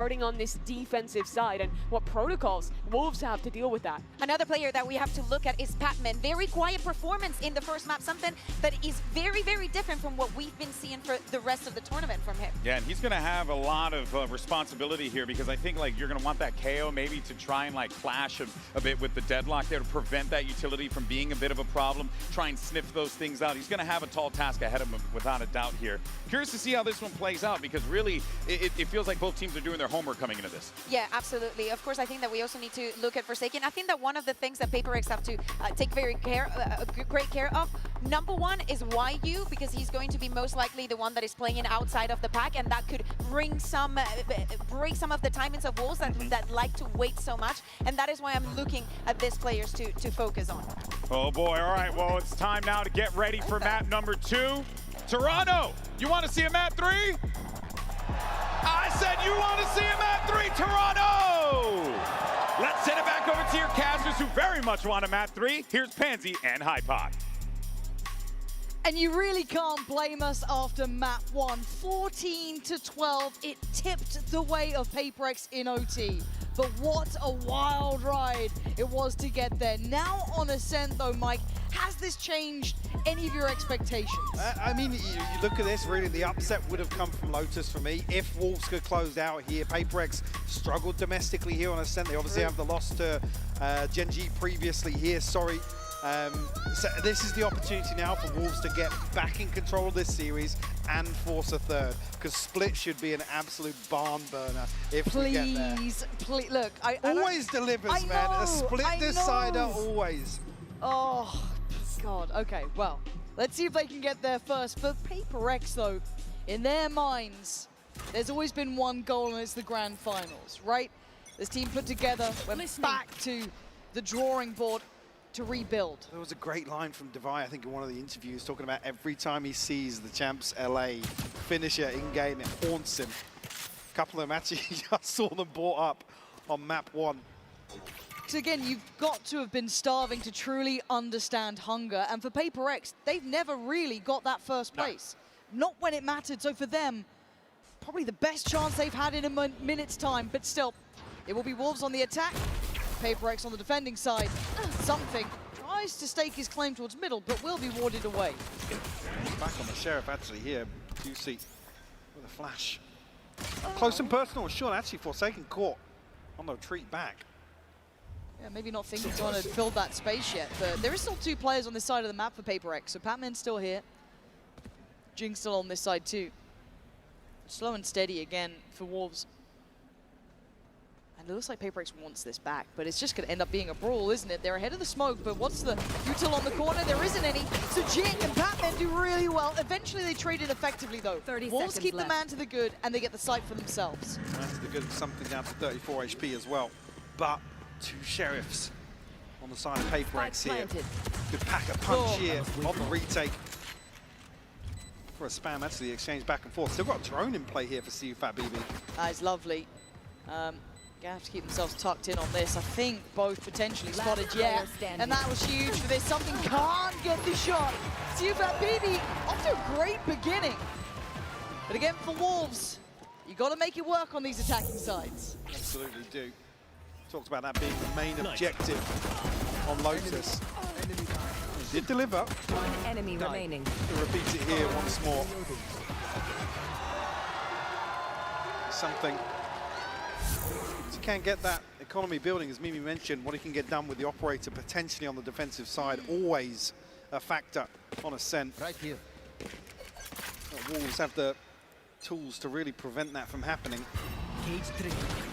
starting on this defensive side and what protocols Wolves have to deal with that. Another player that we have to look at is Patman. Very quiet performance in the first map, something that is very, very different from what we've been seeing for the rest of the tournament from him. Yeah, and he's going to have a lot of responsibility here because I think like you're going to want that KO maybe to try and like clash a bit with the deadlock there to prevent that utility from being a bit of a problem, try and sniff those things out. He's going to have a tall task ahead of him without a doubt here. Curious to see how this one plays out because really it feels like both teams are doing their homework coming into this. Yeah, absolutely. Of course, I think that we also need to look at Forsaken. I think that one of the things that PRX have to take great care of, number one is YU, because he's going to be most likely the one that is playing outside of the pack, and that could bring some, break some of the timings of Wolves that like to wait so much, and that is why I'm looking at these players to focus on. Oh boy, all right, well, it's time now to get ready for map number 2. Toronto, you want to see a map 3? I said you want to see him at 3, Toronto! Let's send it back over to your casters who very much want him at 3. Here's Pansy and Hypod. And you really can't blame us after map 1. 14-12, it tipped the way of PRX in OT. But what a wild ride it was to get there. Now on Ascent though, Mike, has this changed any of your expectations? I mean, you look at this, really, the upset would have come from Lotus for me. If Wolves could close out here, PRX struggled domestically here on Ascent. They obviously have the loss to Genji previously here, sorry. So this is the opportunity now for Wolves to get back in control of this series and force a third, because Split should be an absolute barn burner if we get there. Please, look, I always delivers, man. A Split decider, always. Oh, God. Okay, well, let's see if they can get there first. For PRX, though, in their minds, there's always been one goal, and it's the grand finals, right? This team put together, went back to the drawing board to rebuild. There was a great line from Devi, I think, in one of the interviews, talking about every time he sees the champs LA finisher in-game, it haunts him. A couple of them actually, I saw them brought up on map 1. So again, you've got to have been starving to truly understand hunger, and for PRX, they've never really got that first place. No. Not when it mattered, so for them, probably the best chance they've had in a minute's time, but still, it will be Wolves on the attack, PRX on the defending side. Something tries to stake his claim towards middle, but will be warded away. Back on the Sheriff actually here, QC with a flash. Close and personal, sure, actually Forsaken caught on the retreat back. Yeah, maybe not thinking trying to fill that space yet, but there is still 2 players on this side of the map for PRX, so Patman's still here. Jing's still on this side too. Slow and steady again for Wolves. And it looks like PRX wants this back, but it's just going to end up being a brawl, isn't it? They're ahead of the smoke, but what's the util on the corner? There isn't any. So Jing and Patman do really well. Eventually they trade it effectively though. 30 Wolves keep the man to the good, and they get the site for themselves. Man to the good, something down to 34 HP as well. But 2 Sheriffs on the side of PRX here. Good pack a punch here on the retake. For a spam, actually, the exchange back and forth. Still got a drone in play here for CUFAT BB. That is lovely. Gonna have to keep themselves tucked in on this. I think both potentially spotted yet, and that was huge for this. Something can't get the shot. CUFAT BB off to a great beginning. But again, for Wolves, you got to make it work on these attacking sides. Absolutely do. Talked about that being the main objective on Lotus. He did deliver. One enemy remaining. He'll repeat it here once more. Something. If he can't get that economy building, as Mimi mentioned, what he can get done with the operator potentially on the defensive side, always a factor on Ascent. Right here. Wolves have the tools to really prevent that from happening.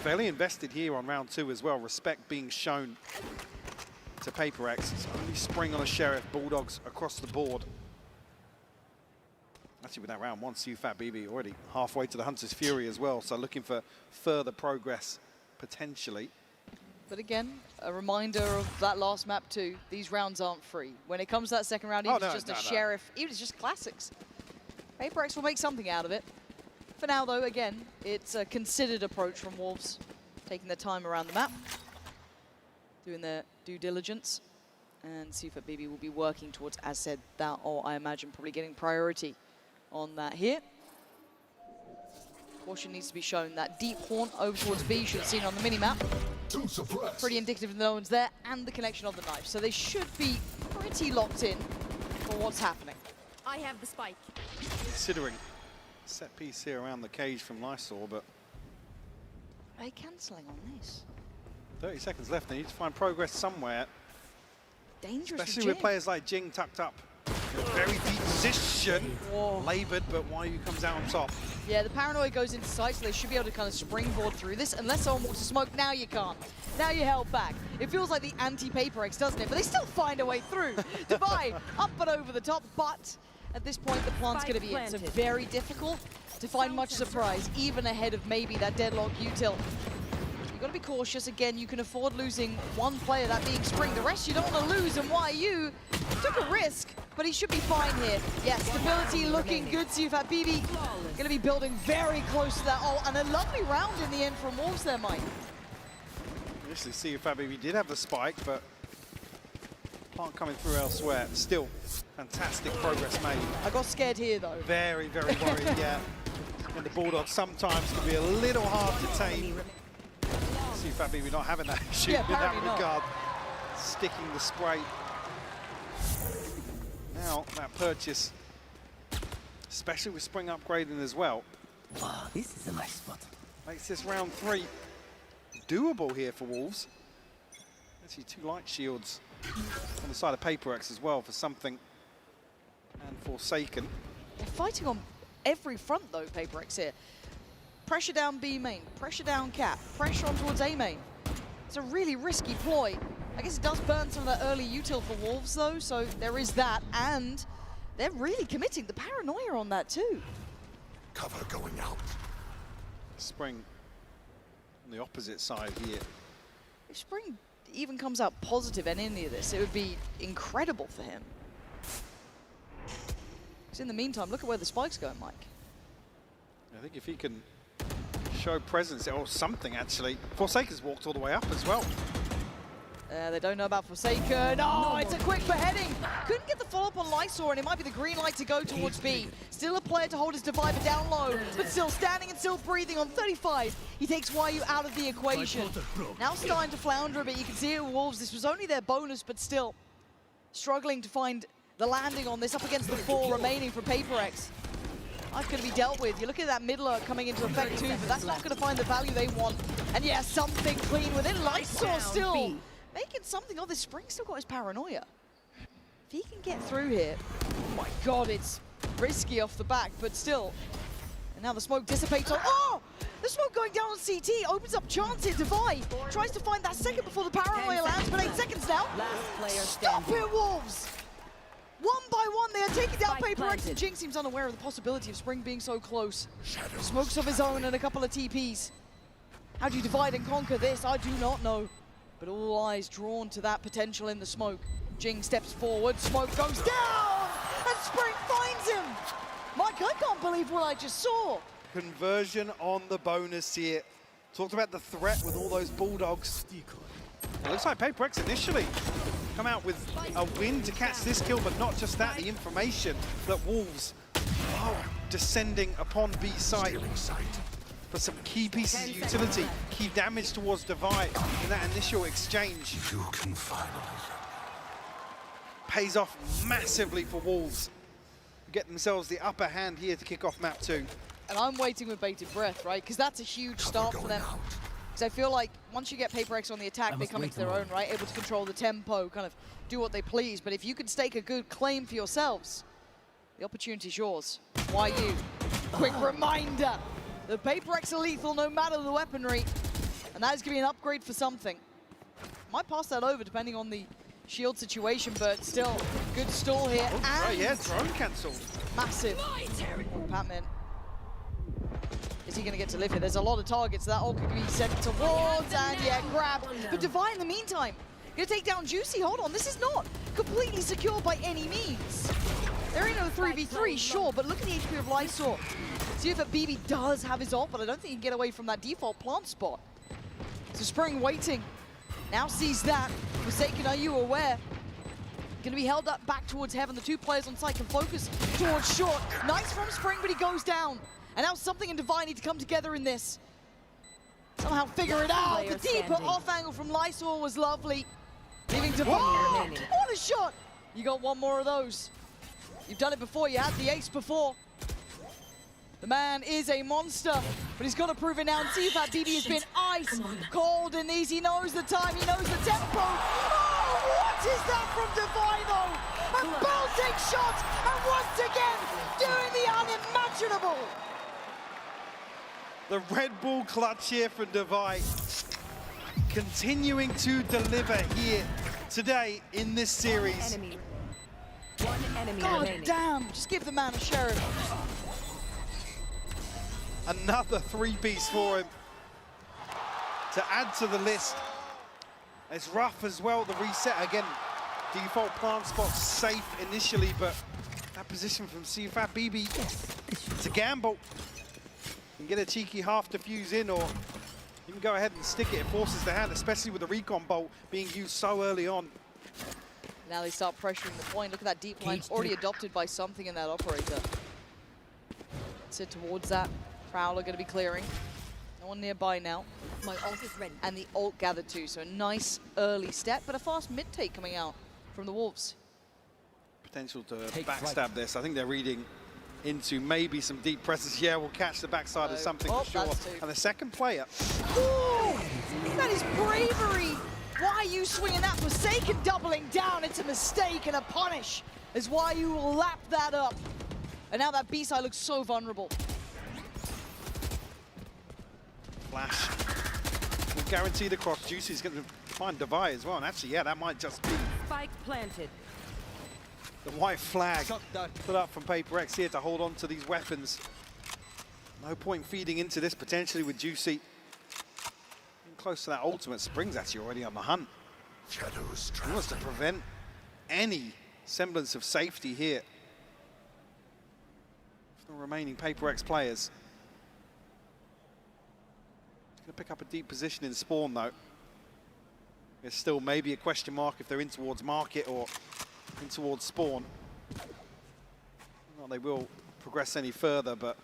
Fairly invested here on round 2 as well. Respect being shown to PRX. It's only spring on a Sheriff. Bulldogs across the board. Actually, with that round 1, CUFAT BB already halfway to the Hunter's Fury as well. So looking for further progress potentially. But again, a reminder of that last map too. These rounds aren't free. When it comes to that second round, even just a Sheriff, even it's just classics. PRX will make something out of it. For now, though, again, it's a considered approach from Wolves, taking their time around the map, doing their due diligence, and CUFAT BB will be working towards, as said, that, or I imagine probably getting priority on that here. Caution needs to be shown. That deep haunt over towards B, you should have seen on the mini-map. Pretty indicative that no one's there, and the connection of the knife. So they should be pretty locked in for what's happening. I have the spike. Considering set piece here around the cage from Lysor, but Are they cancelling on this? 30 seconds left. They need to find progress somewhere, Dangerous especially for with Jing. players like Jing tucked up. In a very deep position. Whoa. Laboured, but YU comes out on top. Yeah, the paranoia goes into sight, so they should be able to kind of springboard through this. Unless someone walks to smoke, now you can't. Now you're held back. It feels like the anti-PaperX, doesn't it? But they still find a way through. Divide up and over the top, but at this point the plant's going to be in. So Planted. very difficult to find much surprise, even ahead of maybe that deadlock util. You've got to be cautious. Again, you can afford losing one player, that being Spring. The rest you don't want to lose, and YU took a risk, but he should be fine here. Yeah, stability looking good. So you've had BB going to be building very close to that. Oh, and a lovely round in the end from Wolves there, Mike. Initially, see if BB did have the spike, but Plant coming through elsewhere. Still, fantastic progress made. I got scared here, though. Very, very worried, yeah. And the Bulldogs sometimes can be a little hard to tame. See if BB not having that issue Yeah, in that apparently not. regard. Sticking the spray. Now, that purchase, especially with Spring upgrading as well, Oh, this is a nice spot. makes this round 3 doable here for Wolves. Actually, 2 light shields on the side of PaperX as well for Something and Forsaken. They're fighting on every front, though, PaperX here. Pressure down B main, pressure down cap, pressure on towards A main. It's a really risky ploy. I guess it does burn some of that early util for Wolves, though, so there is that, and they're really committing. The paranoia on that, too. Cover going out. Spring on the opposite side here. If Spring even comes out positive in any of this, it would be incredible for him. Because in the meantime, look at where the spike's going, Mike. I think if he can show presence, or something actually. Forsaken's walked all the way up as well. They don't know about Forsaken. Oh, it's a quick beheading. Couldn't get the follow-up on Lysor, and it might be the green light to go towards B. Still a player to hold his divider down low, but still standing and still breathing on 35. He takes YU out of the equation. Now starting to flounder a bit. You can see it with Wolves. This was only their bonus, but still struggling to find the landing on this up against the 4 remaining for PaperX. That's going to be dealt with. You look at that middler coming into effect too, but that's not going to find the value they want. And yeah, Something clean with it. Lysor still making something of this. Spring still got his paranoia. If he can get through here, oh my god, it's risky off the back, but still. And now the smoke dissipates on. Oh! The smoke going down on CT opens up chance here. Divide tries to find that second before the paranoia lands, but 8 seconds now. Last player Stop standing. it, Wolves! One by one, they are taking down Spike PaperX, and planted. Jing seems unaware of the possibility of Spring being so close. Smokes of his own and a couple of TPs. How do you divide and conquer this? I do not know. But all eyes drawn to that potential in the smoke. Jing steps forward, smoke goes down, and Spring finds him! Mike, I can't believe what I just saw. Conversion on the bonus here. Talked about the threat with all those Bulldogs. It looks like PaperX initially come out with a win to catch this kill, but not just that, the information that Wolves are descending upon B site for some key pieces of utility, key damage towards Divide in that initial exchange. You can finally. Pays off massively for Wolves. Get themselves the upper hand here to kick off map 2. And I'm waiting with bated breath, right? Because that's a huge start for them. Because I feel like once you get PaperX on the attack, they come into their own, right? Able to control the tempo, kind of do what they please. But if you can stake a good claim for yourselves, the opportunity's yours. YU, quick reminder, the PaperX are lethal no matter the weaponry. And that is going to be an upgrade for Something. Might pass that over depending on the shield situation, but still, good stall here. Oh, and yeah, drone cancelled. massive. Patman. Is he going to get to live here? There's a lot of targets that all could be sent towards, and yeah, grabbed. But Divine in the meantime, going to take down Juicy. Hold on, this is not completely secure by any means. They're in a 3v3, sure, but look at the HP of Lysor. See if BB does have his ult, but I don't think he can get away from that default plant spot. So Spring waiting. Now sees that. Forsaken, are you aware? Going to be held up back towards Heaven. The 2 players on site can focus towards short. Nice from Spring, but he goes down. And now Something and Divine need to come together in this. Somehow figure it out. The Player deeper standing. off angle from Lysol was lovely. Leaving Enemy Divine. remaining. What a shot! You got one more of those. You've done it before. You had the ace before. The man is a monster, but he's got to prove it now. And CFAT BB has been ice cold in these. He knows the time, he knows the tempo. Oh, what is that from Divine though? A bolting shot, and once again, doing the unimaginable. The Red Bull clutch here from Divine. Continuing to deliver here today in this series. One enemy God remaining. damn, just give the man a sheriff. Another three-piece for him to add to the list. It's rough as well, the reset. Again, default plant spot safe initially, but that position from CFAT BB, it's a gamble. You can get a cheeky half defuse in, or you can go ahead and stick it. It forces the hand, especially with the recon bolt being used so early on. Now they start pressuring the point. Look at that deep line already adopted by Something in that operator. Sit towards that. Prowler going to be clearing. No one nearby now. My ult is ready. And the ult gathered too, so a nice early step, but a fast mid-take coming out from the Wolves. Potential to backstab this. I think they're reading into maybe some deep presses. Yeah, we'll catch the backside of Something for sure. And the second player. Ooh, that is bravery. Why are you swinging that? Forsaken doubling down. It's a mistake and a punish is why you will lap that up. And now that B-side looks so vulnerable. Flash. Will guarantee the cross. Juicy's going to find Devi as well. And actually, yeah, that might just be Spike planted. the white flag put up from PRX here to hold on to these weapons. No point feeding into this potentially with Juicy. Close to that ultimate. Spring's actually already on the hunt. Shadows He wants to prevent any semblance of safety here for the remaining PRX players. He's going to pick up a deep position in spawn though. There's still maybe a question mark if they're in towards market or in towards spawn. Well, they will progress any further, but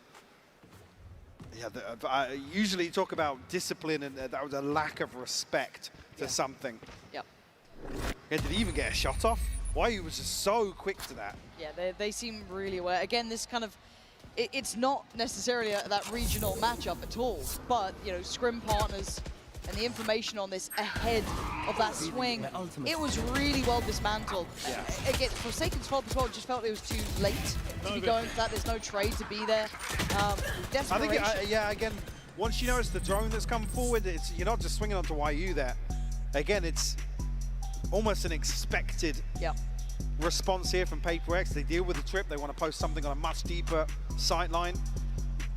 yeah, I usually talk about discipline, and that was a lack of respect to Something. Yep. Yeah, did he even get a shot off? Why he was just so quick to that? Yeah, they seem really aware. Again, this kind of, it's not necessarily that regional matchup at all, but, you know, scrim partners and the information on this ahead of that swing, it was really well dismantled. Yeah. Again, Forsaken's fault as well, just felt it was too late to be going for that. There's no trade to be there. Desperation. I think, yeah, again, once you notice the drone that's come forward, you're not just swinging onto YU there. Again, it's almost an expected response here from PRX. They deal with the trip. They want to post something on a much deeper sight line.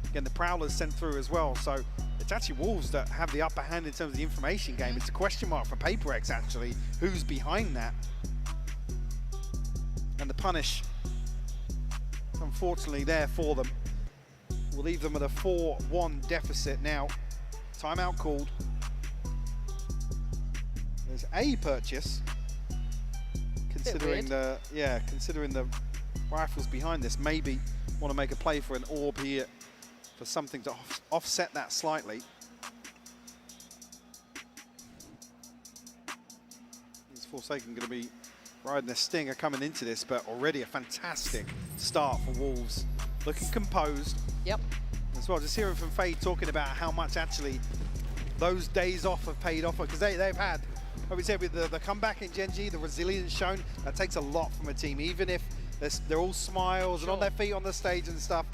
Again, the Prowler's sent through as well. So it's actually Wolves that have the upper hand in terms of the information game. It's a question mark for PRX, actually. Who's behind that? And the punish, unfortunately, there for them. Will leave them at a 4-1 deficit now. Timeout called. There's a purchase. Considering the rifles behind this, maybe want to make a play for an orb here for Something to offset that slightly. Is Forsaken going to be riding a stinger coming into this, but already a fantastic start for Wolves. Looking composed. Yep. As well, just hearing from Fade talking about how much actually those days off have paid off, because they've had, like we said, with the comeback in Gen G, the resilience shown, that takes a lot from a team, even if they're all smiles and on their feet on the stage and stuff.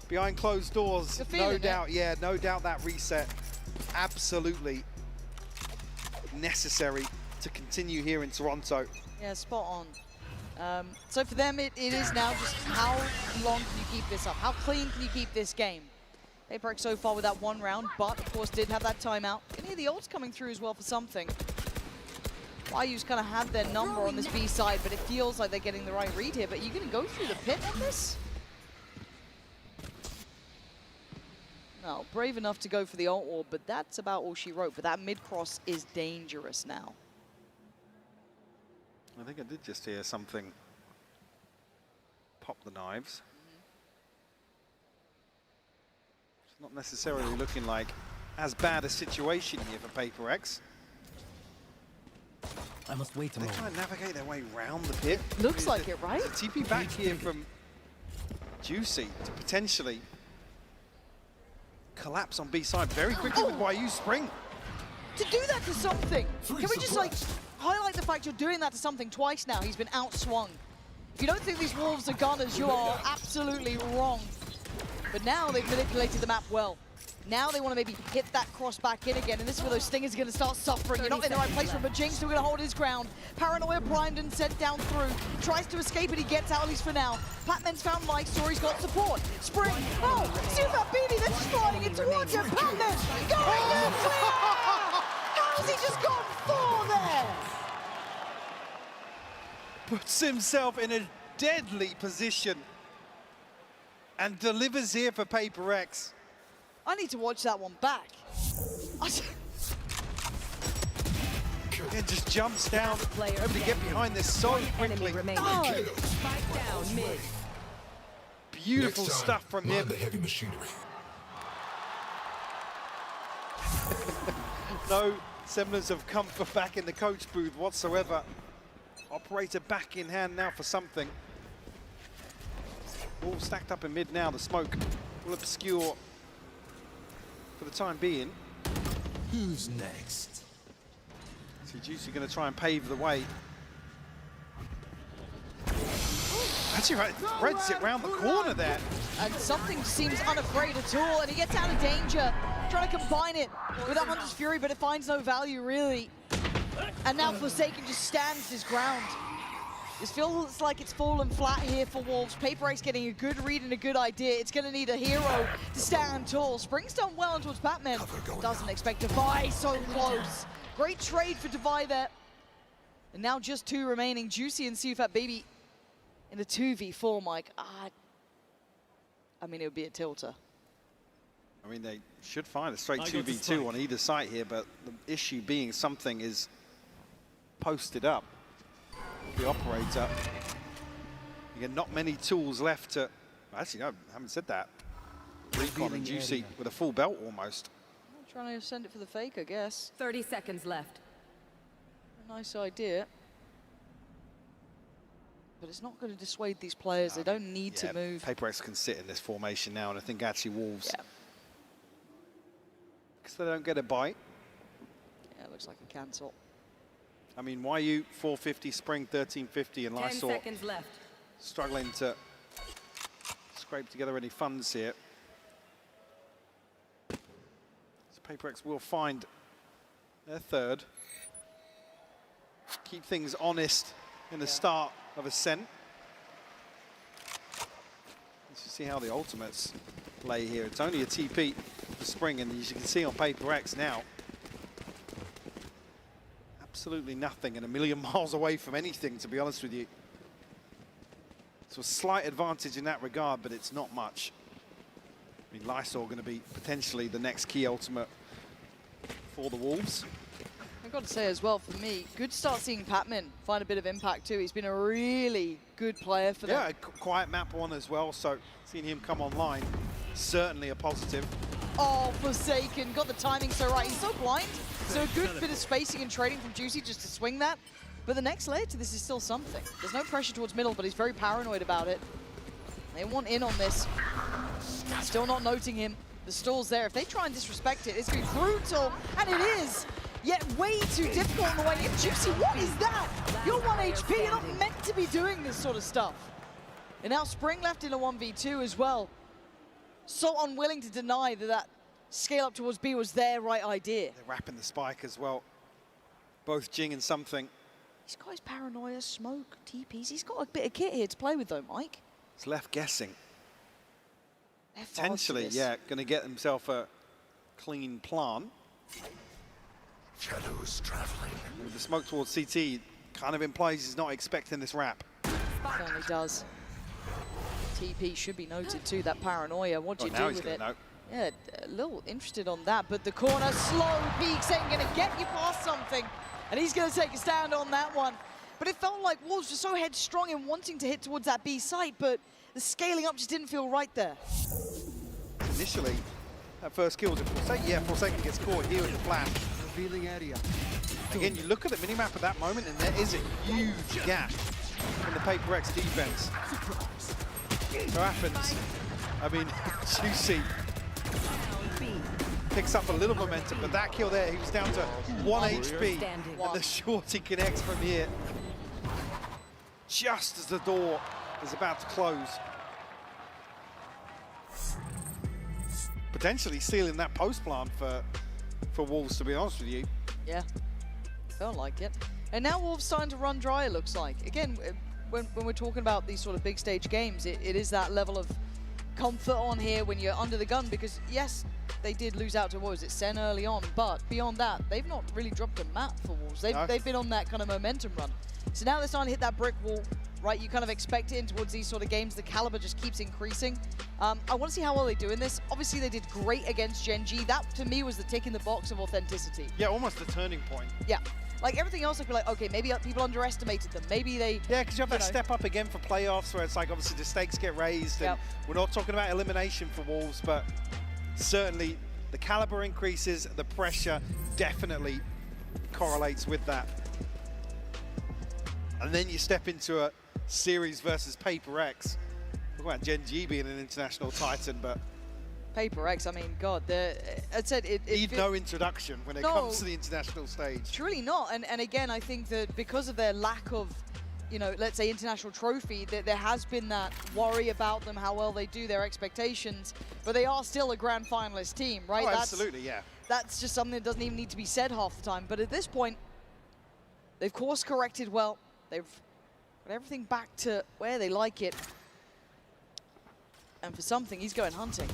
Behind closed doors, no doubt, no doubt that reset absolutely necessary to continue here in Toronto. Yeah, spot on. So for them, it is now just how long can you keep this up? How clean can you keep this game? PRX so far with that one round, but of course did have that timeout. Can hear the ults coming through as well for Something. YU's kind of had their number on this B side, but it feels like they're getting the right read here. But are you going to go through the pit on this? No, brave enough to go for the ult orb, but that's about all she wrote. But that mid-cross is dangerous now. I think I did just hear Something pop the knives. Not necessarily looking like as bad a situation here for PRX. I must wait a They moment. try and navigate their way round the pit. Looks like it, right? There's a TP back here from Juicy to potentially collapse on B side very quickly with YU Spring. To do that to something, can we just like highlight the fact you're doing that to something twice now? He's been outswung. If you don't think these Wolves are gunners, you are absolutely wrong. But now they've manipulated the map well. Now they want to maybe hit that cross back in again, and this is where those Stingers are going to start suffering. You're not in the right place for him, but Jing's still going to hold his ground. Paranoia primed and sent down through. Tries to escape, and he gets out at least for now. Patman's found Mike, Story's got support. Spring, oh, see that Beanie, they're just flying it towards him. Patman going nuclear! How's he just gone 4 there? Puts himself in a deadly position and delivers here for PRX. I need to watch that one back. It just jumps down, Player able to get standing. behind this so Enemy quickly. remaining. No. Spike down mid. Beautiful Next time, stuff from mind him. the heavy machinery. No semblance of comfort back in the coach booth whatsoever. Operator back in hand now for something. All stacked up in mid now. The smoke will obscure for the time being. Who's next? So Juicy going to try and pave the way. Actually, right, threads it round the corner there. And something seems unafraid at all, and he gets out of danger. Trying to combine it with that Hunter's Fury, but it finds no value, really. And now Forsaken just stands his ground. This feels like it's fallen flat here for Wolves. PRX getting a good read and a good idea. It's going to need a hero to stand tall. Spring's done well towards Batman. Doesn't expect Devi, so close. Great trade for Devi there. And now just 2 remaining. Juicy and Sufat Baby in the 2v4, Mike. I mean, it would be a tilter. I mean, they should find a straight 2v2 on either side here, but the issue being something is posted up. The operator. Again, not many tools left to... Actually, no, I haven't said that. Recon and Juicy with a full belt almost. Trying to send it for the fake, I guess. 30 seconds left. A nice idea. But it's not going to dissuade these players. They don't need to move. PRX can sit in this formation now, and I think actually Wolves... Because they don't get a bite. Yeah, it looks like a cancel. I mean, YU 450, Spring 1350, and 10 Lysol seconds left. struggling to scrape together any funds here. So PRX will find their third. Keep things honest in the start of Ascent. Let's see how the ultimates lay here. It's only a TP for Spring, and as you can see on PRX now, absolutely nothing and a million miles away from anything, to be honest with you. So a slight advantage in that regard, but it's not much. I mean, Lysol going to be potentially the next key ultimate for the Wolves. I've got to say as well, for me, good start seeing Patman find a bit of impact too. He's been a really good player for them. Yeah, a quiet map one as well, so seeing him come online, certainly a positive. Oh, Forsaken, got the timing so right. He's so blind. So a good bit of spacing and trading from Juicy just to swing that. But the next layer to this is still something. There's no pressure towards middle, but he's very paranoid about it. They want in on this. Still not noting him. The stall's there. If they try and disrespect it, it's going to be brutal. And it is. Yet way too difficult on the way in. Juicy, what is that? You're 1 HP. You're not meant to be doing this sort of stuff. And now Spring left in a 1v2 as well. So unwilling to deny that that scale up towards B was their right idea. They're wrapping the spike as well. Both Jing and something. This guy's paranoia, smoke, TPs. He's got a bit of kit here to play with though, Mike. He's left guessing. They're fast Potentially, at this. yeah, going to get himself a clean plant. Shadows traveling. With the smoke towards CT, kind of implies he's not expecting this wrap. Certainly does. TP should be noted too, that paranoia. What do you now do he's with gonna it? know. Yeah, a little interested on that, but the corner, slow peeks ain't gonna get you past something. And he's gonna take a stand on that one. But it felt like Wolves were so headstrong in wanting to hit towards that B site, but the scaling up just didn't feel right there. Initially, that first kill. Was it Forsaken? Yeah, Forsaken gets caught here with the flash. Revealing area. Again, you look at the minimap at that moment, and there is a huge gap in the Paper X defense. So happens. I mean, Juicy picks up a little momentum, but that kill there, he was down to 1 HP, Standing. and the shorty connects from here. Just as the door is about to close. Potentially sealing that post plan for Wolves, to be honest with you. Yeah, felt like it. And now Wolves starting to run dry, it looks like. Again, when we're talking about these sort of big stage games, it is that level of comfort on here when you're under the gun, because yes, they did lose out to, what was it, Sen early on, but beyond that, they've not really dropped a map for Wolves. They've been on that kind of momentum run. So now they're starting to hit that brick wall, right? You kind of expect it in towards these sort of games. The caliber just keeps increasing. I want to see how well they do in this. Obviously, they did great against Gen G. That, to me, was the tick in the box of authenticity. Yeah, almost a turning point. Yeah. Like everything else, I feel like, okay, maybe people underestimated them. Maybe they... Yeah, because you have that step up again for playoffs where it's like, obviously, the stakes get raised. And we're not talking about elimination for Wolves, but certainly the caliber increases, the pressure definitely correlates with that. And then you step into a series versus Paper X. Talk about Gen G being an international titan, but Paper X, I mean, God, I said it need no introduction when it comes to the international stage. Truly not. And again, I think that because of their lack of, you know, let's say international trophy, that there has been that worry about them, how well they do, their expectations, but they are still a grand finalist team, right? Oh, absolutely, yeah. That's just something that doesn't even need to be said half the time. But at this point, they've course corrected well. They've got everything back to where they like it. And for something, he's going hunting.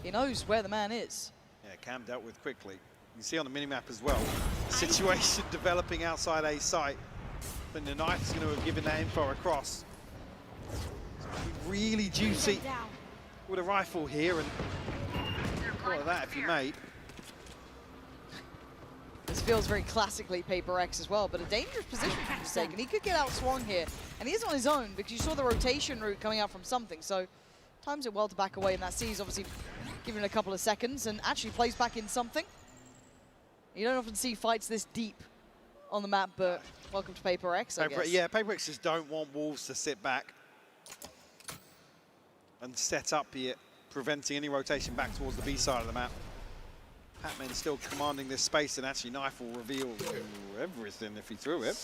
He knows where the man is. Yeah, Cam dealt with quickly. You can see on the minimap as well, situation developing outside A site. But the knife is going to have given that info across. So really juicy with a rifle here, and all of that if you may. This feels very classically Paper X as well, but a dangerous position for Forsaken. He could get outswung here, and he is on his own because you saw the rotation route coming out from something, so times it well to back away, and that sees obviously giving it a couple of seconds and actually plays back in something. You don't often see fights this deep on the map, but welcome to Paper X, I guess. Yeah, Paper X just don't want Wolves to sit back and set up here, preventing any rotation back towards the B side of the map. Patman still commanding this space, and actually Knife will reveal everything if he threw it.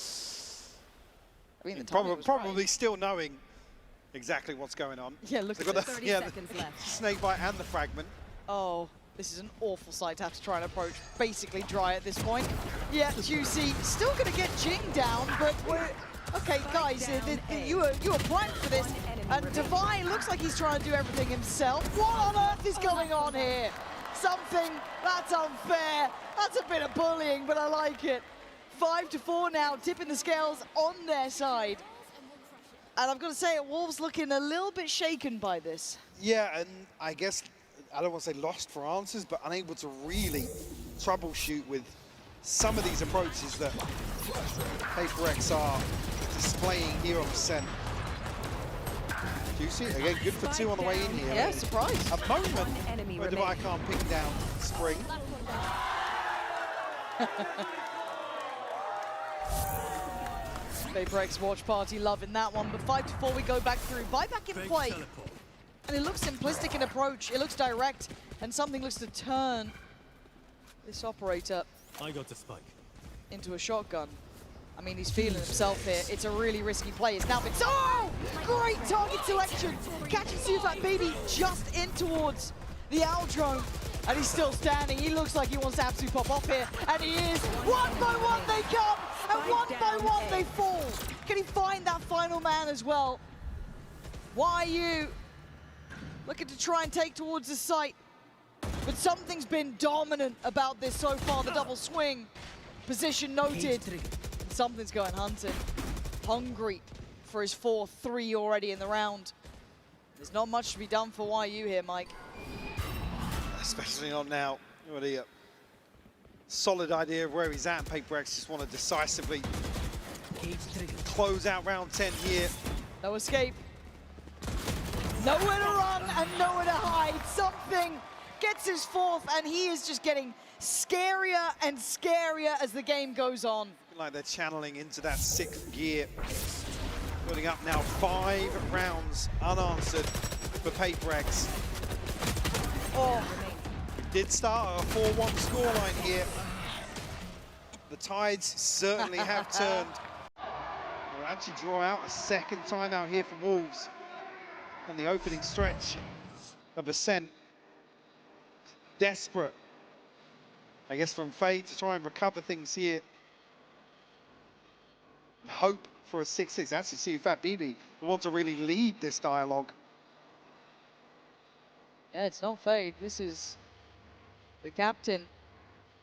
I mean, probably still knowing exactly what's going on. Yeah, look so at this. 30 seconds left. Snakebite and the fragment. Oh, this is an awful sight to have to try and approach. Basically dry at this point. Yeah, Juicy still going to get Jing down, but we're... Okay, guys, you were planned for this. And Divine looks like he's trying to do everything himself. What on earth is going on here? Something that's unfair. That's a bit of bullying, but I like it. 5-4 now, tipping the scales on their side. And I've got to say, Wolves looking a little bit shaken by this. Yeah, and I guess, I don't want to say lost for answers, but unable to really troubleshoot with some of these approaches that Paper X are displaying here on Ascent. Juicy, again, good for two on the way in here. Yeah, surprise. A moment where Divine can't ping down Spring. Paper X watch party loving that one, but 5-4 we go back through. Buyback in play. And it looks simplistic in approach, it looks direct, and something looks to turn this operator into a shotgun. I mean, he's feeling himself here. It's a really risky play. It's now been... Oh! Great target selection! Catching Sufat Baby just in towards the Owl drone. And he's still standing. He looks like he wants to absolutely pop off here. And he is. One by one they come! And one by one they fall. Can he find that final man as well? YU looking to try and take towards the site. But something's been dominant about this so far. The double swing. Position noted. Something's going hunting. Hungry for his 4-3 already in the round. There's not much to be done for YU here, Mike. Especially not now. Already a solid idea of where he's at. Paper X just want to decisively close out round 10 here. No escape. Nowhere to run and nowhere to hide. Something gets his fourth, and he is just getting scarier and scarier as the game goes on. Like they're channeling into that 6th gear. Putting up now 5 rounds unanswered for PRX. Oh, Did start a 4-1 scoreline here. The tides certainly have turned. We'll actually draw out a second timeout here for Wolves on the opening stretch of Ascent. Desperate, I guess, from Fade to try and recover things here. Hope for a 6-6. Actually, see Fat BB want to really lead this dialogue. yeah, it's not Fade. This is the captain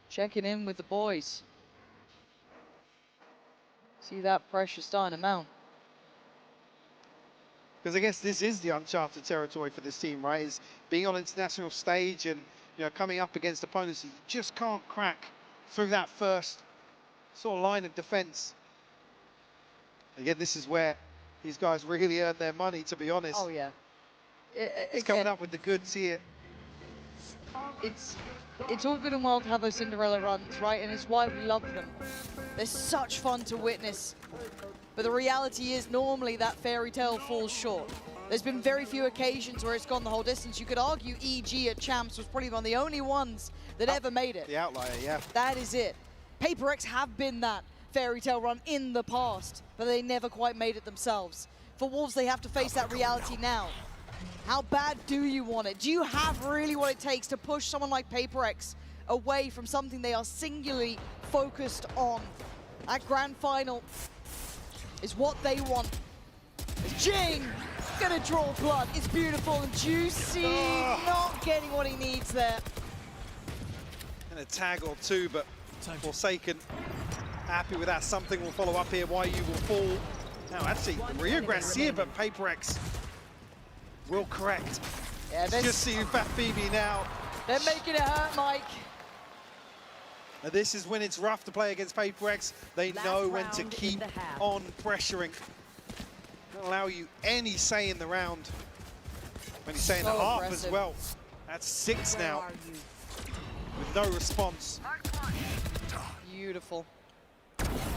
checking in with the boys. See that pressure starting to mount. Because I guess this is the uncharted territory for this team, right? Is being on international stage and, you know, coming up against opponents you just can't crack through that first sort of line of defense. Again, this is where these guys really earn their money, to be honest. Oh yeah. It's coming up with the goods here. It's all good and well to have those Cinderella runs, right? And it's why we love them. They're such fun to witness. But the reality is normally that fairy tale falls short. There's been very few occasions where it's gone the whole distance. You could argue EG at Champs was probably one of the only ones that ever made it. The outlier, yeah. That is it. PRX have been that fairy tale run in the past, but they never quite made it themselves. For Wolves, they have to face that reality now. How bad do you want it? Do you have really what it takes to push someone like PRX away from something they are singularly focused on? That grand final is what they want. Jing gonna draw blood. It's beautiful and juicy. Not getting what he needs there. And a tag or two, but Forsaken happy with that. Something will follow up here. YU will fall. Now, actually, Rio Gracia, but PRX will correct. Yeah, Just see Fat Phoebe now. They're making it hurt, Mike. And this is when it's rough to play against PRX. They know when to keep on pressuring. Don't allow you any say in the round. When you say in the half as well. That's 6 now. With no response. Beautiful.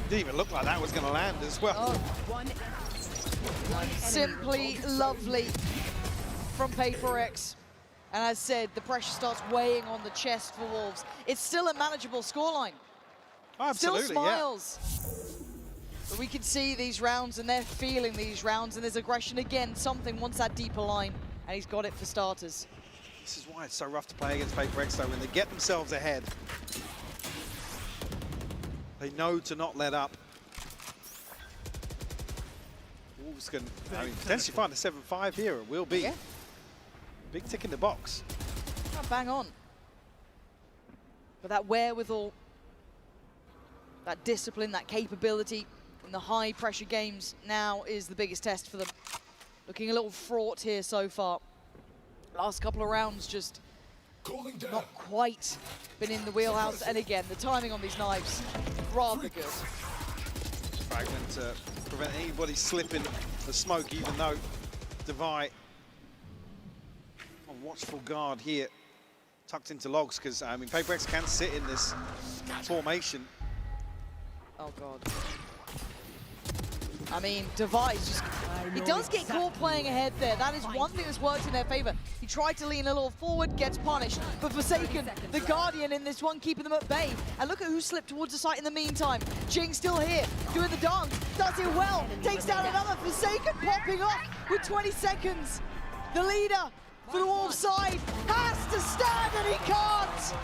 Didn't even look like that was going to land as well. Oh. Simply lovely from PRX. And as said, the pressure starts weighing on the chest for Wolves. It's still a manageable scoreline. Absolutely, still smiles. Yeah. But we can see these rounds, and they're feeling these rounds, and there's aggression again. Something wants that deeper line, and he's got it for starters. This is why it's so rough to play against PRX, though, when they get themselves ahead. They know to not let up. Wolves can potentially find a 7-5 here. It will be. Yeah. Big tick in the box. Oh, bang on. But that wherewithal, that discipline, that capability in the high pressure games now is the biggest test for them. Looking a little fraught here so far. Last couple of rounds just not quite been in the wheelhouse. And again, the timing on these knives, rather good. Fragment to prevent anybody slipping the smoke, even though Devi on watchful guard here, tucked into logs, because I mean PRX can sit in this formation. Oh god. I mean, Devi's just, he does get caught playing ahead there. That is one thing that's worked in their favor. He tried to lean a little forward, gets punished. But Forsaken, the Guardian in this one, keeping them at bay. And look at who slipped towards the site in the meantime. Jing still here, doing the dance, does it well, takes down another. Forsaken popping up with 20 seconds. The leader for the Wolves side has to stand, and he can't.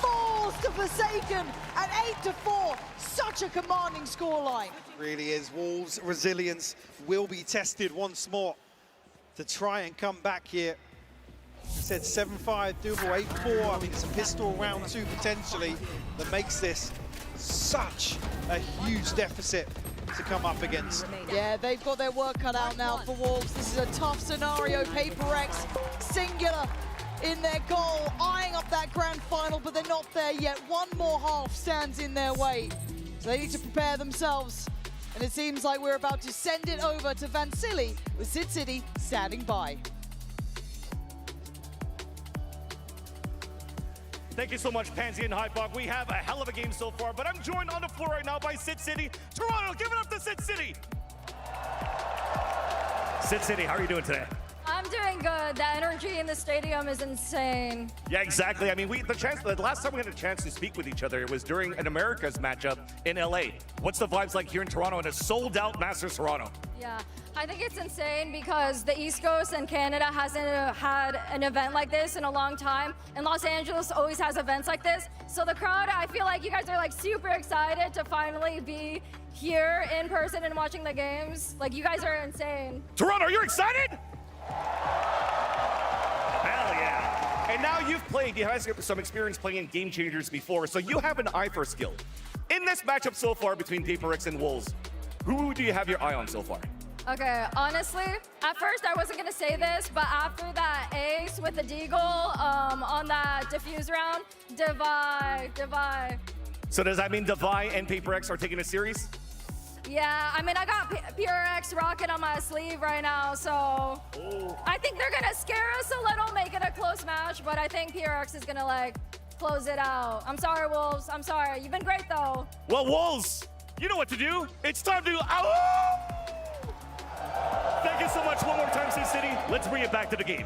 Falls to Forsaken at 8-4. Such a commanding scoreline. Really is. Wolves' resilience will be tested once more to try and come back here. I said 7-5, doable 8-4. I mean, it's a pistol round 2 potentially that makes this such a huge deficit to come up against. Yeah, they've got their work cut out now for Wolves. This is a tough scenario. PRX singular in their goal, eyeing up that grand final, but they're not there yet. One more half stands in their way. So they need to prepare themselves. And it seems like we're about to send it over to Vansili with Sid City standing by. Thank you so much, Pansy and Hypok. We have a hell of a game so far, but I'm joined on the floor right now by Sit City. Toronto, give it up to Sit City. Sit City, how are you doing today? I'm doing good. The energy in the stadium is insane. Yeah, exactly. I mean, the last time we had a chance to speak with each other, it was during an Americas matchup in LA. What's the vibes like here in Toronto in a sold-out Masters Toronto? Yeah, I think it's insane because the East Coast and Canada hasn't had an event like this in a long time, and Los Angeles always has events like this. So the crowd, I feel like you guys are like super excited to finally be here in person and watching the games. Like, you guys are insane. Toronto, are you excited? Hell yeah. And now you've had some experience playing in Game Changers before, so you have an eye for skill. In this matchup so far between PRX and Wolves, who do you have your eye on so far? Okay, honestly, at first I wasn't gonna say this, but after that ace with the deagle on that defuse round, Devi. So does that mean Devi and PRX are taking it serious? Yeah, I mean, I got PRX rocket on my sleeve right now, so I think they're gonna scare us a little, make it a close match, but I think PRX is gonna like close it out. I'm sorry, Wolves. I'm sorry. You've been great though. Well, Wolves, you know what to do. It's time to Thank you so much one more time, Sin City. Let's bring it back to the game.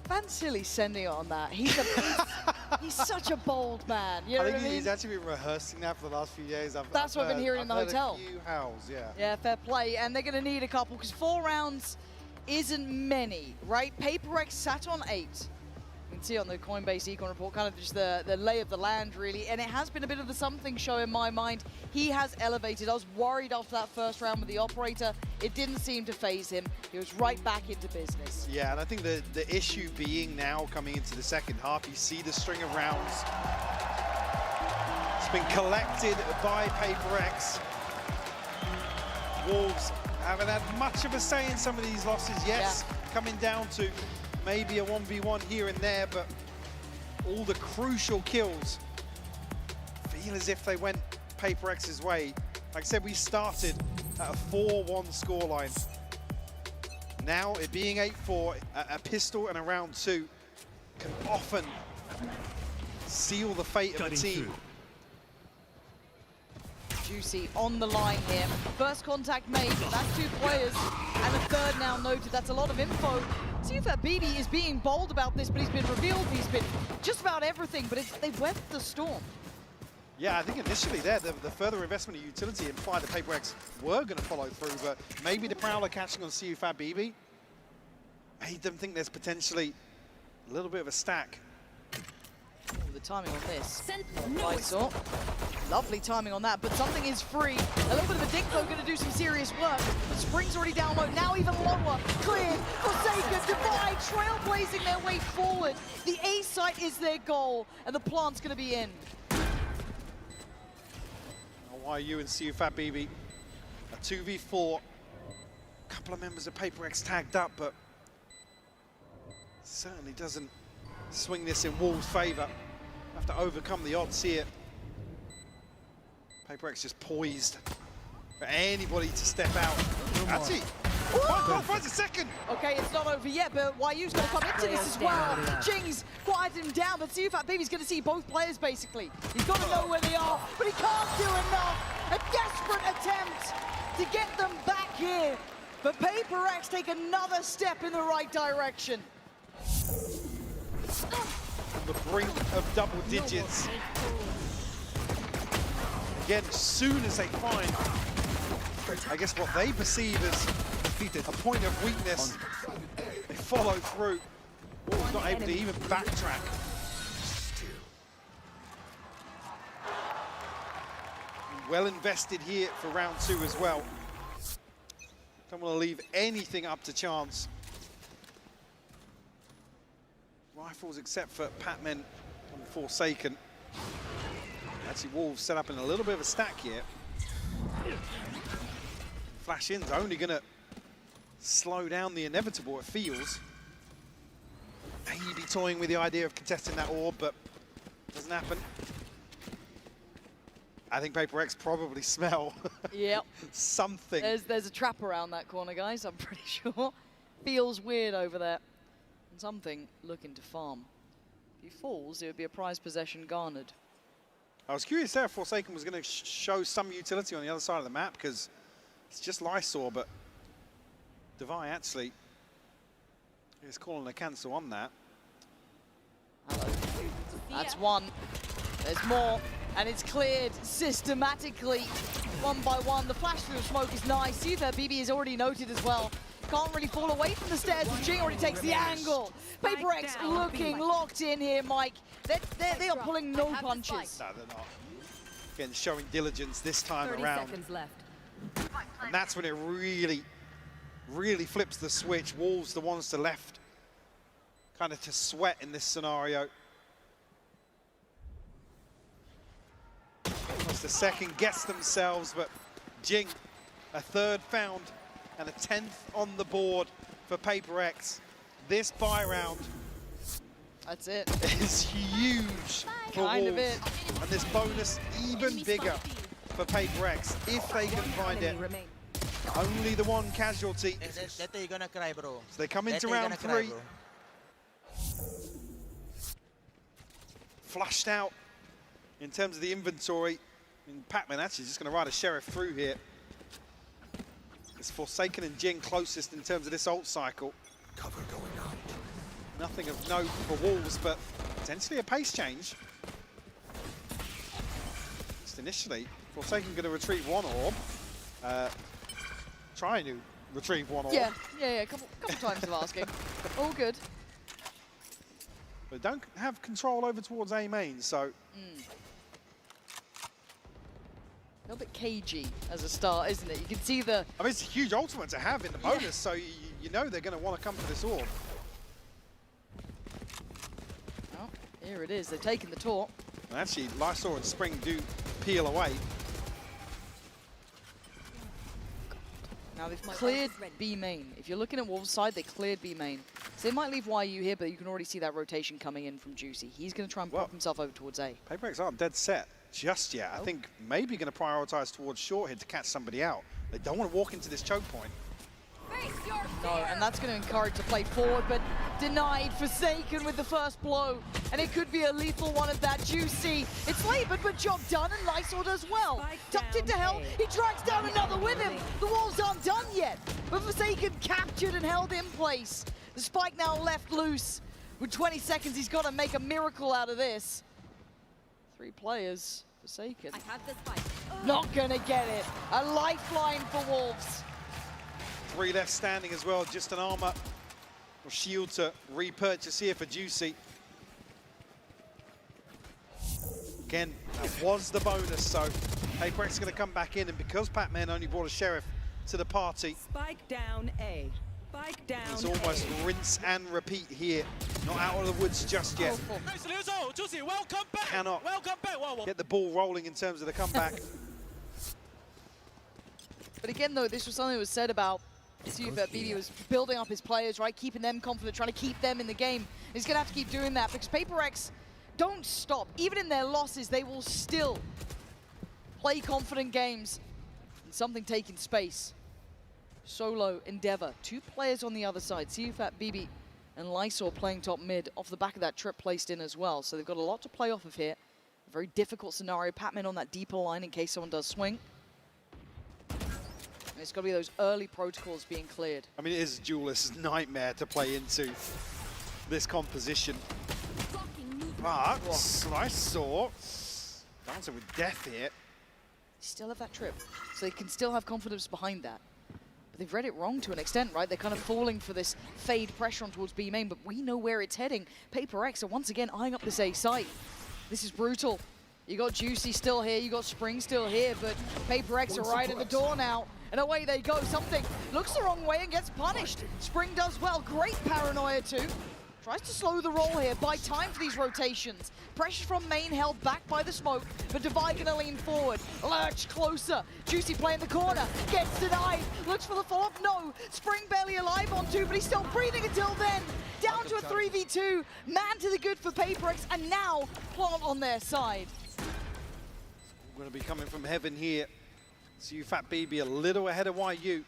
Vansili's sending it on that. He's such a bold man. You know I what think I mean? he's actually been rehearsing that for the last few days. That's what I've been hearing in the hotel. A few howls, yeah. Yeah, fair play. And they're going to need a couple because 4 rounds isn't many, right? PRX sat on 8. You can see on the Coinbase Econ report kind of just the lay of the land, really. And it has been a bit of the something show in my mind. He has elevated. I was worried after that first round with the operator. It didn't seem to phase him. He was right back into business. Yeah, and I think the issue being now coming into the second half, you see the string of rounds. It's been collected by PRX. Wolves haven't had much of a say in some of these losses. Yes, coming down to maybe a 1v1 here and there, but all the crucial kills feel as if they went PRX's way. Like I said, we started at a 4-1 scoreline. Now, it being 8-4, a pistol and a round 2 can often seal the fate of a team. Juicy on the line here. First contact made, that's 2 players, and a third now noted. That's a lot of info. Sufat BB is being bold about this, but he's been revealed, he's been just about everything, but they've weathered the storm. Yeah, I think initially there, the further investment of utility implied that PRX were going to follow through, but maybe the Prowler catching on Sufat BB made them think there's potentially a little bit of a stack. The timing on this. Lovely timing on that, but something is free. A little bit of a dick though, going to do some serious work. The spring's already down low, now even lower. Cleared, Forsaken, Divide, trailblazing their way forward. The A site is their goal, and the plant's going to be in. YU and Sufat BB, a 2v4. A couple of members of PRX tagged up, but certainly doesn't swing this in Wolves' favour. Have to overcome the odds here. PRX just poised for anybody to step out. That's it. Finds a second. Okay, it's not over yet, but YU's going to come into this as well. Jing's quieted him down, but Sufat BB's going to see both players, basically. He's got to know where they are, but he can't do enough. A desperate attempt to get them back here. But PRX take another step in the right direction. On the brink of double digits. Again, as soon as they find, I guess, what they perceive as a point of weakness, they follow through. Wolves not able to even backtrack. Well invested here for round 2 as well. Don't want to leave anything up to chance. Rifles except for Patman and Forsaken. Actually, Wolves set up in a little bit of a stack here. Flash-in's only going to slow down the inevitable, it feels. Maybe toying with the idea of contesting that orb, but doesn't happen. I think PRX probably smell something. There's a trap around that corner, guys, I'm pretty sure. Feels weird over there. And something looking to farm. If he falls, it would be a prize possession garnered. I was curious there if Forsaken was going to show some utility on the other side of the map, because it's just Lysor, but Devi actually is calling a cancel on that. Hello. That's one. There's more, and it's cleared systematically, one by one. The flash through the smoke is nice. See that BB is already noted as well. Can't really fall away from the stairs as Jing already takes the angle. PaperX looking locked in here, Mike. They are pulling no punches. No, they're not. Again, showing diligence this time 30 around. seconds left. And that's when it really flips the switch. Wolves the ones to left, kind of to sweat in this scenario. Almost a second guess themselves, but Jing, a third found and a 10th on the board for PaperX. This buy round, that's it, is huge for kind Wolves. of it. And this bonus even bigger for PaperX if they can find it. Only the one casualty. That you're gonna cry, bro. So they come into That round you're gonna 3. cry, bro. Flushed out in terms of the inventory. And Pac-Man actually just going to ride a Sheriff through here. It's Forsaken and Jing closest in terms of this ult cycle. Cover going out. Nothing of note for Wolves, but potentially a pace change. Just initially, Forsaken going to retrieve one orb. Trying to retrieve one orb. Yeah, a couple times of asking. All good. But don't have control over towards A main, so... A little bit cagey as a start, isn't it? You can see the... I mean, it's a huge ultimate to have in the bonus, so you know they're going to want to come for this orb. Oh, here it is. They've taken the taunt. And actually, Lysor and Spring do peel away. Now they've cleared B main. If you're looking at Wolves' side, they cleared B main. So they might leave YU here, but you can already see that rotation coming in from Juicy. He's going to try and pop himself over towards A. PaperX aren't dead set just yet. I think maybe going to prioritize towards short here to catch somebody out. They don't want to walk into this choke point. No, and that's going to encourage the play forward, but denied. Forsaken with the first blow, and it could be a lethal one at that. Juicy, it's labored, but job done, and Lysor does well. Tucked into hell, he drags down another with him. The Wolves aren't done yet, but Forsaken captured and held in place. The spike now left loose. With 20 seconds, he's got to make a miracle out of this. 3 players, Forsaken. I have this fight. Not gonna get it. A lifeline for Wolves. 3 left standing as well, just an armor or shield to repurchase here for Juicy. Again, that was the bonus, so PaperX is going to come back in, and because Pac-Man only brought a Sheriff to the party, Spike down A. Spike down it's almost rinse and repeat here. Not out of the woods just yet. Cannot get the ball rolling in terms of the comeback. But again, though, this was something that was said about that BB was building up his players, right? Keeping them confident, trying to keep them in the game. He's going to have to keep doing that because PaperX don't stop. Even in their losses, they will still play confident games. And something taking space. Solo Endeavor. 2 players on the other side. CUFAT, BB, and Lysor playing top mid off the back of that trip placed in as well. So they've got a lot to play off of here. A very difficult scenario. Pac-Man on that deeper line in case someone does swing. And it's got to be those early protocols being cleared. I mean, it is a duelist's nightmare to play into this composition. But Lysor dancing with death here. Still have that trip, so they can still have confidence behind that. But they've read it wrong to an extent, right? They're kind of falling for this fade pressure on towards B main, but we know where it's heading. PaperX are once again eyeing up this A site. This is brutal. You got Juicy still here, you got Spring still here, but PaperX are right at the door now. And away they go. Something looks the wrong way and gets punished. Spring does well. Great paranoia too. Tries to slow the roll here, buy time for these rotations. Pressure from main held back by the smoke, but Devi gonna lean forward. Lurch closer. Juicy play in the corner. Gets denied. Looks for the follow-up. No. Spring barely alive on 2, but he's still breathing until then. Down to a 3v2. Man to the good for PaperX, and now Plant on their side. We're going to be coming from heaven here. CUFAT BB a little ahead of YU.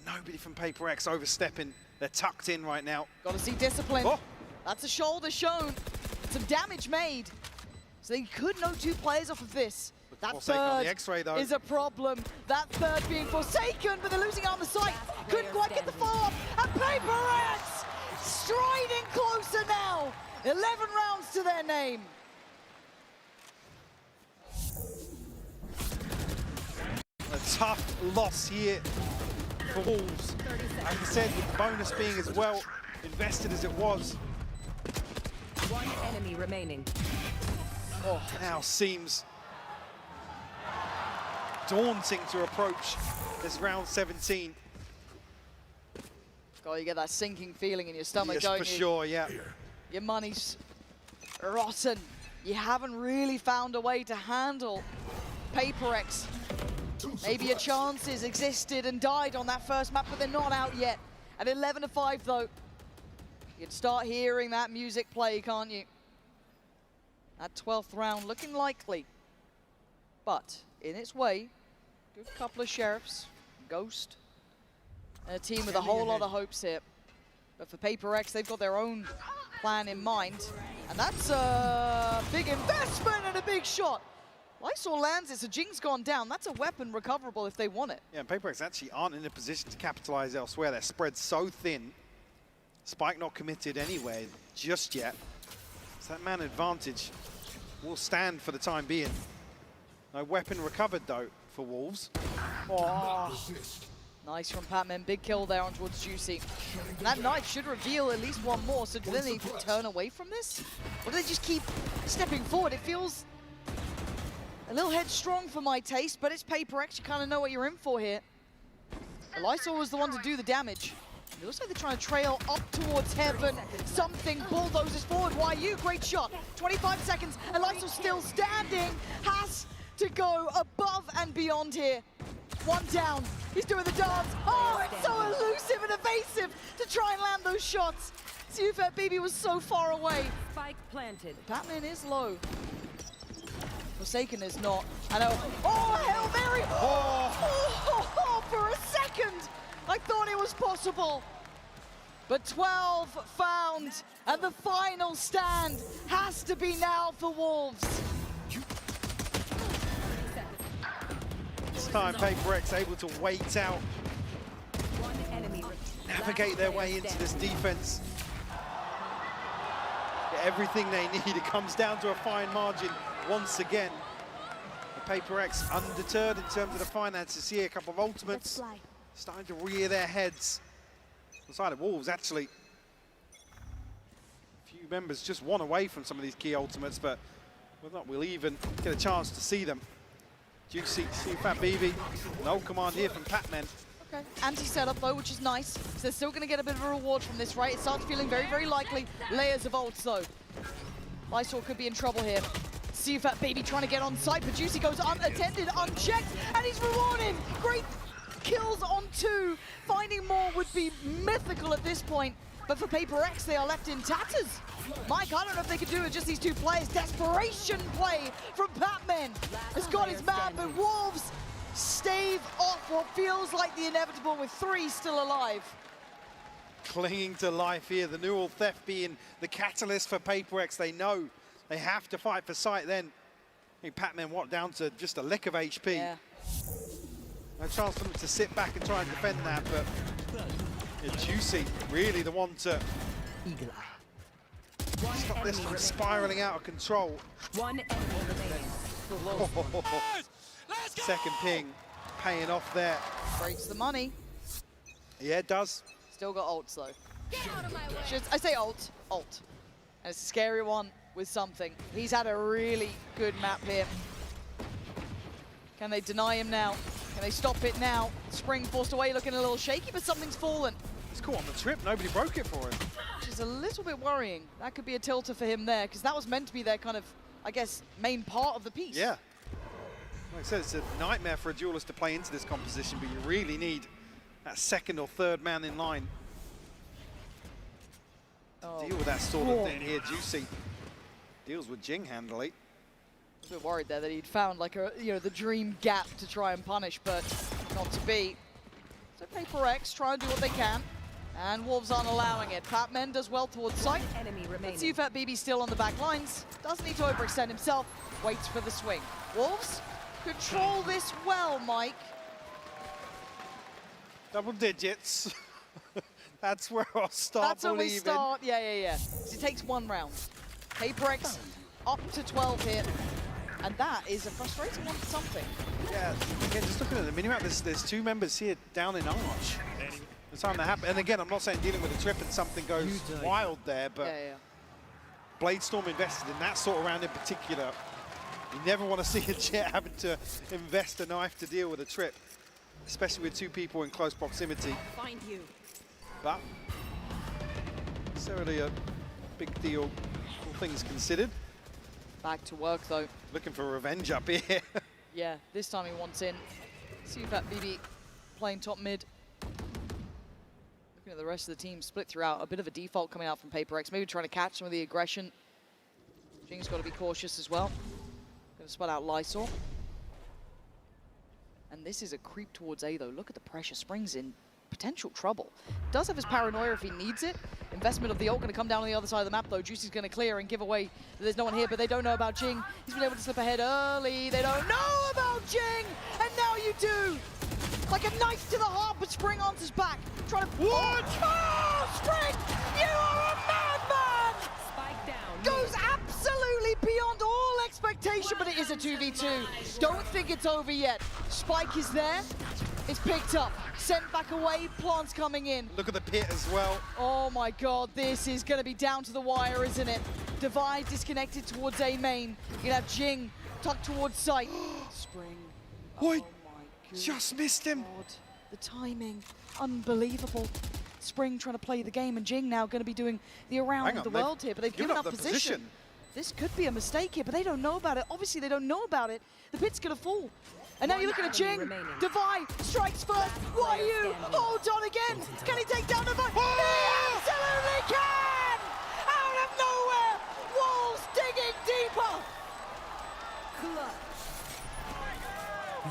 Nobody from PaperX overstepping They're tucked in right now. Got to see discipline. Oh. That's a shoulder shown. Some damage made. So they could know 2 players off of this. That Forsaken on the third X-ray, though. is a problem. That third being Forsaken, but they're losing out on the site. Couldn't quite get the follow-up. And PRX striding closer now. 11 rounds to their name. A tough loss here for Wolves. Like I said, with the bonus being as well invested as it was. One enemy remaining. Oh, now seems daunting to approach this round 17. God, you get that sinking feeling in your stomach, Yes, don't for you? sure, yeah. Your money's rotten. You haven't really found a way to handle PRX. Maybe your chances existed and died on that first map, but they're not out yet. At 11-5, though, you can start hearing that music play, can't you? That 12th round looking likely. But in its way, good couple of Sheriffs, Ghost, and a team with a whole lot of hopes here. But for PRX, they've got their own plan in mind. And that's a big investment and a big shot. Lysol lands it, so Jing's gone down. That's a weapon recoverable if they want it. Yeah, and PRX actually aren't in a position to capitalize elsewhere. They're spread so thin. Spike not committed anywhere just yet. So that man advantage will stand for the time being. No weapon recovered, though, for Wolves. Oh, nice from Patman. Big kill there on towards Juicy. And that knife should reveal at least one more. So do they need to turn away from this? Or do they just keep stepping forward? It feels a little headstrong for my taste, but it's PRX. You kind of know what you're in for here. Lysol was the one to do the damage. It looks like they're trying to trail up towards heaven. Something bulldozes forward. YU, great shot. 25 seconds, and Lysol still standing. Has to go above and beyond here. One down. He's doing the dance. Oh, it's so elusive and evasive to try and land those shots. Siufet Baby was so far away. Spike planted. Batman is low. Forsaken is not. I know. Oh, Hail Mary! Oh, for a second, I thought it was possible. But 12 found, and the final stand has to be now for Wolves. This time, PRX able to wait out, One enemy. navigate their way into this defense. Get everything they need. It comes down to a fine margin once again. The PRX undeterred in terms of the finances here. A couple of ultimates starting to rear their heads. The side of Wolves, actually. A few members just one away from some of these key ultimates, but whether or not we'll even get a chance to see them. Juicy, Fat BB, no command here from Patman. Okay. Anti-setup though, which is nice. So they're still going to get a bit of a reward from this, right? It starts feeling very, very likely. Layers of ults though. Lysol could be in trouble here. Fat Baby trying to get on site, but Juicy goes unattended, unchecked, and he's rewarded. Great kills on 2. Finding more would be mythical at this point. But for PRX, they are left in tatters. Mike, I don't know if they could do it just these 2 players. Desperation play from Patman has got his man, but Wolves stave off what feels like the inevitable with 3 still alive. Clinging to life here, the neural theft being the catalyst for PRX. They know they have to fight for sight then. I think Patman, what, down to just a lick of HP. Yeah. No chance for them to sit back and try and defend that, but yeah, Juicy, really the one to stop this from spiraling out of control. One enemy remaining. Second ping, paying off there. Breaks the money. Yeah, it does. Still got ults though. I say ult. And it's a scary one with something. He's had a really good map here. Can they deny him now? Can they stop it now? Spring forced away, looking a little shaky, but something's fallen. He's caught on the trip, nobody broke it for him. Which is a little bit worrying. That could be a tilter for him there, because that was meant to be their kind of, I guess, main part of the piece. Yeah. Like I said, it's a nightmare for a duelist to play into this composition, but you really need that second or third man in line. Deal with that sort of thing here. Juicy deals with Jing handily. I was a bit worried there that he'd found like a, the dream gap to try and punish, but not to be. So PRX try and do what they can. And Wolves aren't allowing it. Patman does well towards sight. Enemy But remaining. Sufat BB still on the back lines. Doesn't need to overextend himself. Waits for the swing. Wolves control this well, Mike. Double digits. That's where I'll start That's when we believing. start. Yeah. It takes one round. PRX up to 12 here. And that is a frustrating one for something. Yeah, again, just looking at the minimap, there's two members here down in Arch. The time that happened, and again, I'm not saying dealing with a trip and something goes wild there, but Yeah. Bladestorm invested in that sort of round in particular. You never want to see a Jet having to invest a knife to deal with a trip, especially with two people in close proximity. Find you. But necessarily a big deal, all things considered. Back to work, though. Looking for revenge up here. Yeah, this time he wants in. Sufat BB playing top mid. Looking at the rest of the team split throughout. A bit of a default coming out from PRX. Maybe trying to catch some of the aggression. Jing's got to be cautious as well. Going to spot out Lysor. And this is a creep towards A, though. Look at the pressure. Spring's in potential trouble. Does have his paranoia if he needs it. Investment of the ult going to come down on the other side of the map, though. Juicy's going to clear and give away that there's no one here, but they don't know about Jing. He's been able to slip ahead early. They don't know about Jing, and now you do. Like a knife to the heart, but Spring answers back. Trying to... What? Oh, Spring! You are a madman! Spike down. Goes absolutely beyond all expectation, but it is a 2v2. Don't think it's over yet. Spike is there. It's picked up. Sent back away. Plants coming in. Look at the pit as well. Oh my god, this is going to be down to the wire, isn't it? Divide disconnected towards A main. You're going to have Jing tucked towards sight. Spring. Wait, Oh my good just missed him. God. The timing. Unbelievable. Spring trying to play the game, and Jing now going to be doing the around Hang on, the they've world here, but they've given up the position. This could be a mistake here, but they don't know about it. Obviously, they don't know about it. The pit's going to fall. And now you're looking at Jing. remaining. Divide strikes first. Why you? Hold on again. Can he take down Divide? He absolutely can! Out of nowhere! Wolves digging deeper!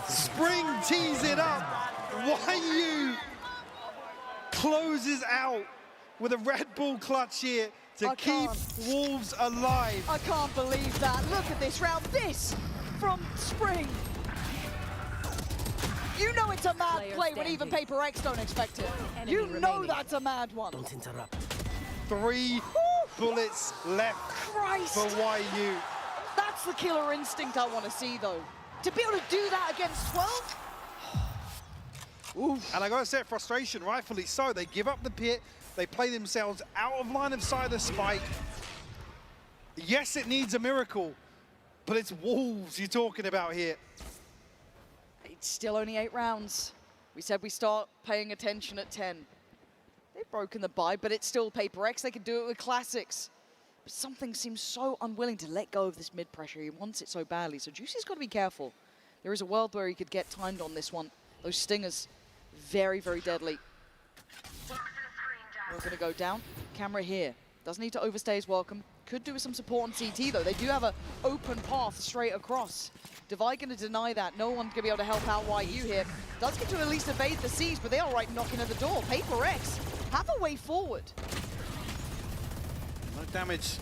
Spring tees it up. YU closes out with a Red Bull clutch here to I keep can't. Wolves alive. I can't believe that. Look at this round. This from Spring. You know it's a mad Player play when even standing. PRX don't expect it. Enemy You know remaining. that's a mad one. Don't interrupt. 3 bullets left Christ. for YU. That's the killer instinct I want to see, though. To be able to do that against 12? Oof. And I gotta say, frustration, rightfully so. They give up the pit. They play themselves out of line of sight of the spike. Yes, it needs a miracle, but it's Wolves you're talking about here. It's still only 8 rounds. We said we start paying attention at 10. They've broken the bye, but it's still PRX. They can do it with classics. But something seems so unwilling to let go of this mid-pressure. He wants it so badly. So Juicy's got to be careful. There is a world where he could get timed on this one. Those stingers, very, very deadly. We're going to go down. Camera here. Doesn't need to overstay his welcome. Could do with some support on CT, though. They do have an open path straight across. Divide going to deny that. No one's going to be able to help out YU here. Does get to at least evade the C's, but they are right knocking at the door. PRX have a way forward. No damage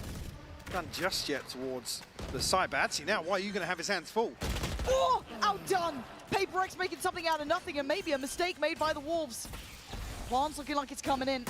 done just yet towards the side, but actually now YU going to have his hands full. Oh, outdone. PRX making something out of nothing, and maybe a mistake made by the Wolves. Plants looking like it's coming in.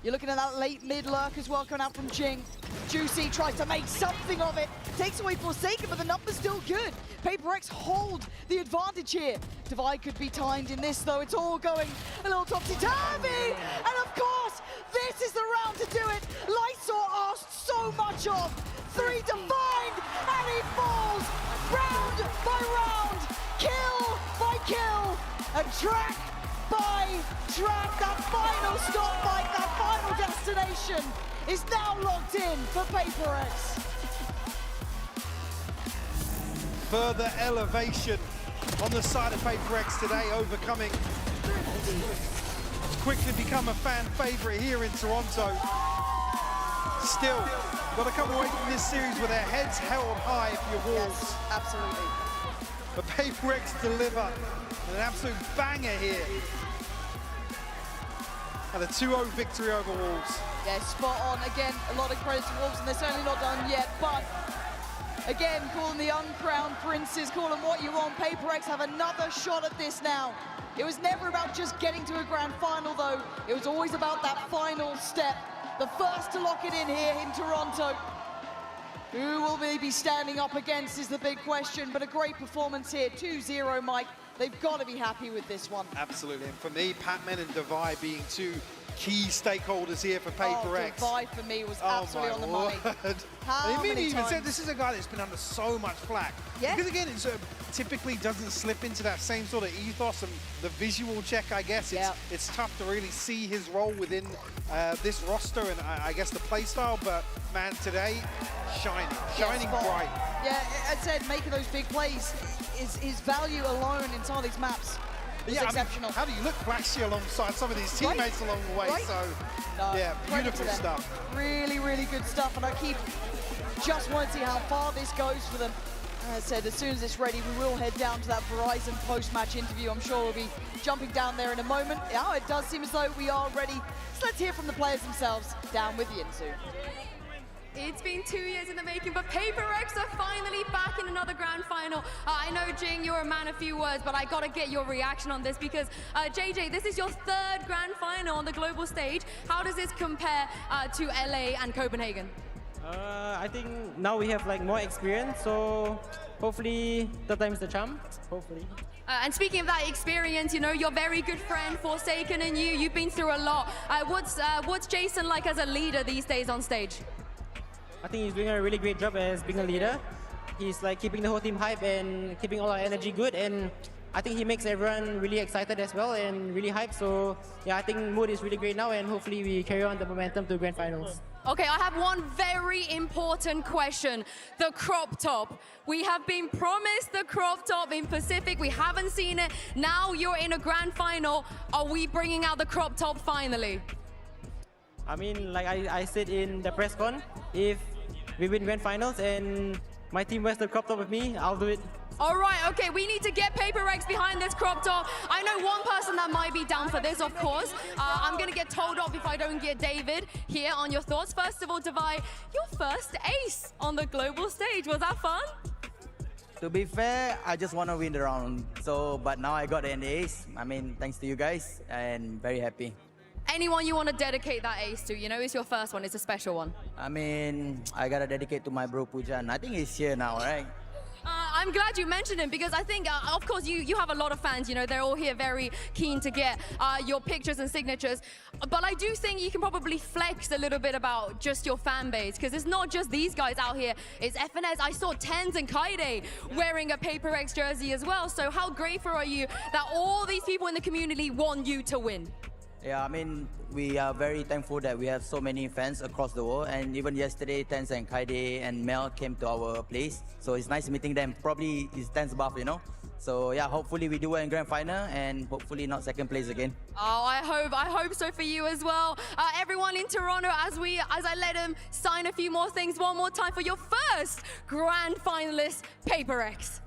You're looking at that late mid lurk as well coming out from Jing. Juicy tries to make something of it. Takes away Forsaken, but the number's still good. PRX hold the advantage here. Divide could be timed in this, though. It's all going a little topsy-turvy. And of course, this is the round to do it. Lysor asked so much of. 3 defined, and he falls round by round, kill by kill, and track by track. That final stop, Mike, that final destination is now locked in for PRX. Further elevation on the side of PRX today, overcoming. It's quickly become a fan favorite here in Toronto. Still, got to come away from this series with their heads held high if you're Wolves. Yes, absolutely. But PRX deliver an absolute banger here. and a 2-0 victory over Wolves. Yeah, spot on. Again, a lot of credit to Wolves, and they're certainly not done yet, but again, call them the uncrowned princes, call them what you want. PRX have another shot at this now. It was never about just getting to a grand final, though. It was always about that final step. The first to lock it in here in Toronto. Who will they be standing up against is the big question, but a great performance here, 2-0, Mike. They've got to be happy with this one. Absolutely, and for me, Patman and Devi being two key stakeholders here for PRX. Oh, Devi for me was absolutely on the money. How and many even times? said this is a guy that's been under so much flack. Yeah. Because again, it typically doesn't slip into that same sort of ethos and the visual check, I guess. It's tough to really see his role within this roster and I guess the play style, but man, today, shining bright. Yeah, I said making those big plays is his value alone in some of these maps. It's exceptional. I mean, how do you look flashy alongside some of these teammates along the way? Right. So, No, yeah, credit beautiful to them. stuff. Really, really good stuff, and I just want to see how far this goes for them. As I said, as soon as it's ready, we will head down to that Verizon post-match interview. I'm sure we'll be jumping down there in a moment. Yeah, it does seem as though we are ready. So let's hear from the players themselves. Down with Yinsu. It's been 2 years in the making, but PRX are finally back in another grand final. I know, Jing, you're a man of few words, but I gotta get your reaction on this because, JJ, this is your third grand final on the global stage. How does this compare to LA and Copenhagen? I think now we have like more experience, so hopefully third time is the charm, hopefully. And speaking of that experience, you know, your very good friend Forsaken and you've been through a lot. What's Jason like as a leader these days on stage? I think he's doing a really great job as being a leader. He's like keeping the whole team hype and keeping all our energy good, and I think he makes everyone really excited as well and really hyped. So yeah, I think mood is really great now, and hopefully we carry on the momentum to grand finals. Okay, I have one very important question. The crop top. We have been promised the crop top in Pacific. We haven't seen it. Now you're in a grand final. Are we bringing out the crop top finally? I mean, like I said in the press con, if we win grand finals and my team wears the crop top with me, I'll do it. All right, okay, we need to get PRX behind this crop top. I know one person that might be down for this, of course. I'm gonna get told off if I don't get David here on your thoughts. First of all, Devi, your first ace on the global stage. Was that fun? To be fair, I just want to win the round. But now I got an ace. I mean, thanks to you guys, and very happy. Anyone you want to dedicate that ace to? You know, it's your first one. It's a special one. I mean, I gotta dedicate to my bro Pujan. I think he's here now, right? I'm glad you mentioned him because I think, of course, you have a lot of fans. You know, they're all here very keen to get your pictures and signatures. But I do think you can probably flex a little bit about just your fan base because it's not just these guys out here. It's FNS. I saw Tens and Kaide wearing a PRX jersey as well. So how grateful are you that all these people in the community want you to win? Yeah, I mean, we are very thankful that we have so many fans across the world. And even yesterday, Tens and Kaide and Mel came to our place. So it's nice meeting them. Probably it's Tens buff, you know? So yeah, hopefully we do well in grand final and hopefully not second place again. Oh, I hope so for you as well. Everyone in Toronto, as I let them sign a few more things one more time for your first grand finalist, PRX.